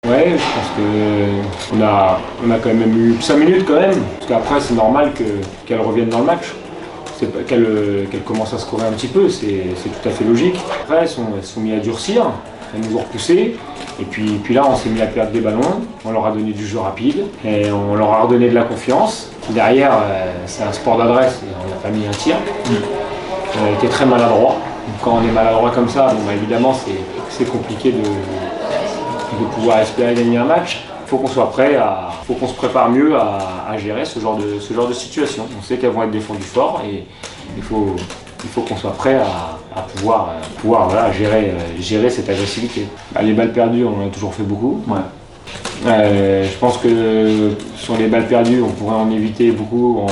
Ouais, je pense qu'on a quand même eu 5 minutes quand même, parce qu'après c'est normal qu'elle revienne dans le match. C'est pas qu'elle commence à scorer un petit peu, c'est tout à fait logique. Après, elles sont mis à durcir, elles nous ont repoussé. Et puis là, on s'est mis à perdre des ballons, on leur a donné du jeu rapide, et on leur a redonné de la confiance. Derrière, c'est un sport d'adresse, et on n'a pas mis un tir. On a été très maladroit. Quand on est maladroit comme ça, bon, bah, évidemment, c'est compliqué de pouvoir espérer gagner un match. Il faut qu'on soit prêt, faut qu'on se prépare mieux à gérer ce genre de situation. On sait qu'elles vont être défendues fort et il faut qu'on soit prêt à pouvoir voilà, gérer cette agressivité. Les balles perdues, on en a toujours fait beaucoup. Ouais. Je pense que sur les balles perdues, on pourrait en éviter beaucoup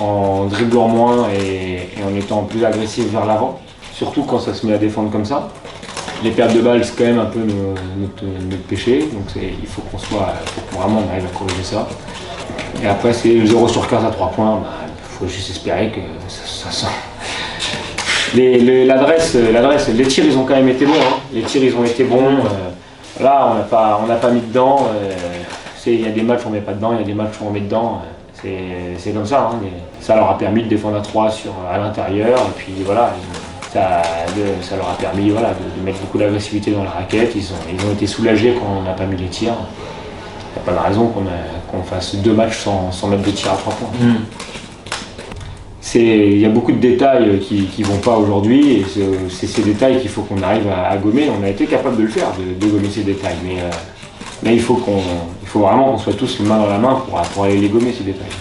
en dribblant moins et en étant plus agressif vers l'avant. Surtout quand ça se met à défendre comme ça. Les pertes de balles, c'est quand même un peu notre péché, donc il faut qu'on vraiment on arrive à corriger ça. Et après, c'est le 0 sur 15 à 3 points, il faut juste espérer que ça sent. L'adresse, les tirs, ils ont quand même été bons. Hein. Les tirs, ils ont été bons. Là, on n'a pas mis dedans. Il y a des matchs où on ne met pas dedans, il y a des matchs où on met dedans. C'est comme ça. Hein. Ça leur a permis de défendre à 3 à l'intérieur, et puis voilà. Ça leur a permis voilà, de mettre beaucoup d'agressivité dans la raquette. Ils ont été soulagés quand on n'a pas mis les tirs. Il n'y a pas de raison qu'on fasse 2 matchs sans mettre de tirs à 3 points. Il y a beaucoup de détails qui ne vont pas aujourd'hui et c'est ces détails qu'il faut qu'on arrive à gommer. On a été capable de le faire, de gommer ces détails. Mais il faut vraiment qu'on soit tous main dans la main pour aller les gommer ces détails.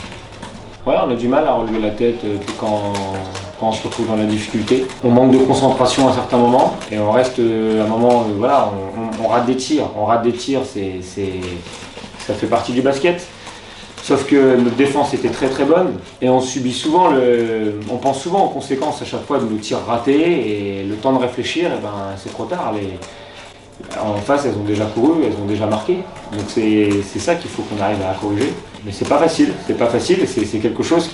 Ouais, on a du mal à relever la tête quand on se retrouve dans la difficulté. On manque de concentration à certains moments et on reste à un moment, voilà, on rate des tirs. On rate des tirs, ça fait partie du basket. Sauf que notre défense était très très bonne et on subit souvent on pense souvent aux conséquences à chaque fois de nos tirs ratés et le temps de réfléchir, c'est trop tard. En face, elles ont déjà couru, elles ont déjà marqué. Donc c'est ça qu'il faut qu'on arrive à corriger. Mais c'est pas facile, c'est quelque chose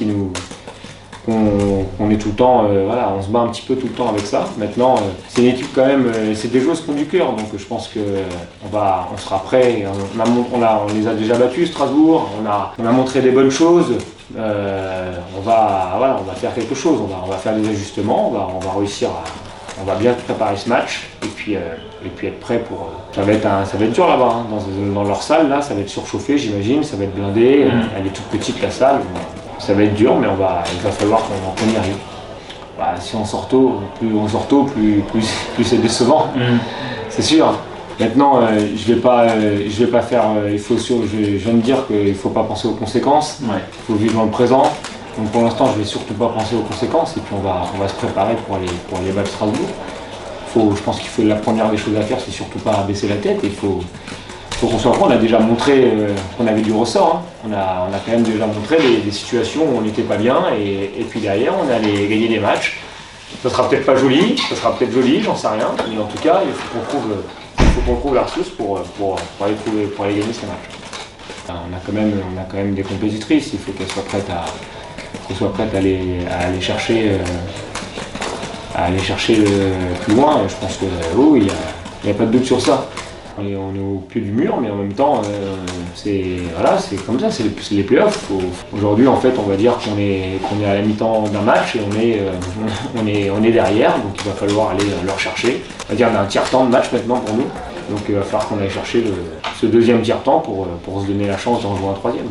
qu'on est tout le temps, voilà, on se bat un petit peu tout le temps avec ça. Maintenant, c'est une équipe quand même, c'est des joueuses qui ont du cœur, donc je pense qu'on sera prêt. On les a déjà battus, Strasbourg, on a montré des bonnes choses. On va faire quelque chose, on va faire des ajustements, on va réussir on va bien préparer ce match et puis être prêt pour. Ça va être dur là-bas, hein. Dans leur salle là, ça va être surchauffé, j'imagine, ça va être blindé. Elle est toute petite la salle. Ça va être dur, mais il va falloir qu'on y arrive. Si on sort tôt, plus c'est décevant, c'est sûr. Maintenant, je vais pas faire. Je viens de dire qu'il ne faut pas penser aux conséquences. Il faut vivre dans le présent. Donc pour l'instant, je ne vais surtout pas penser aux conséquences et puis on va se préparer pour aller battre Strasbourg. Je pense qu'il la première des choses à faire, c'est surtout pas baisser la tête. Il faut qu'on soit prêt. On a déjà montré qu'on avait du ressort. Hein. On a quand même déjà montré des situations où on n'était pas bien et puis derrière, on allait gagner des matchs. Ça sera peut-être pas joli, ça sera peut-être joli, j'en sais rien. Mais en tout cas, il faut qu'on trouve la ressource pour aller gagner ces matchs. On a quand même des compétitrices. Il faut qu'elles soient prêtes à aller chercher plus loin. Je pense que il n'y a pas de doute sur ça. On est au pied du mur, mais en même temps, c'est comme ça, c'est les playoffs. Aujourd'hui, en fait, on va dire qu'on est à la mi-temps d'un match et on est derrière, donc il va falloir aller leur chercher. On va dire d'un tiers-temps de match maintenant pour nous. Donc il va falloir qu'on aille chercher ce deuxième tiers-temps pour se donner la chance d'en jouer un troisième.